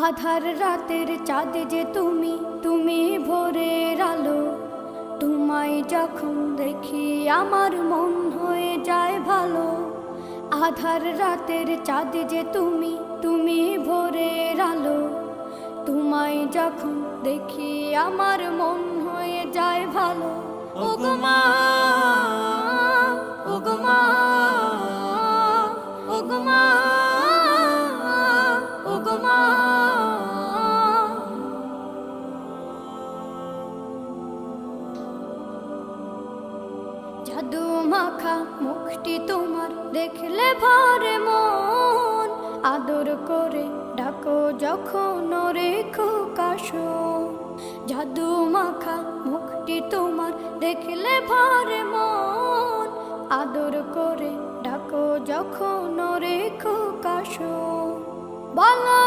আধার রাতের চাঁদ যে তুমি, তুমি ভোরের আলো। তোমায় যখন দেখি আমার মন হয়ে যায় ভালো। আধার রাতের চাঁদ যে তুমি, তুমি ভোরের আলো। তোমায় যখন দেখি আমার মন হয়ে যায় ভালো। ওগো মা, ওগো মা, ওগো মা, ওগো মা। জাদু মাখা মুখটি তোমার দেখলে ভরে মন। আদর করে ডাকো যখন রেখো কাশন। জাদু মাখা মুখটি তোমার দেখলে ভরে মন। আদর করে ডাকো যখন রেখো কাশন। বলো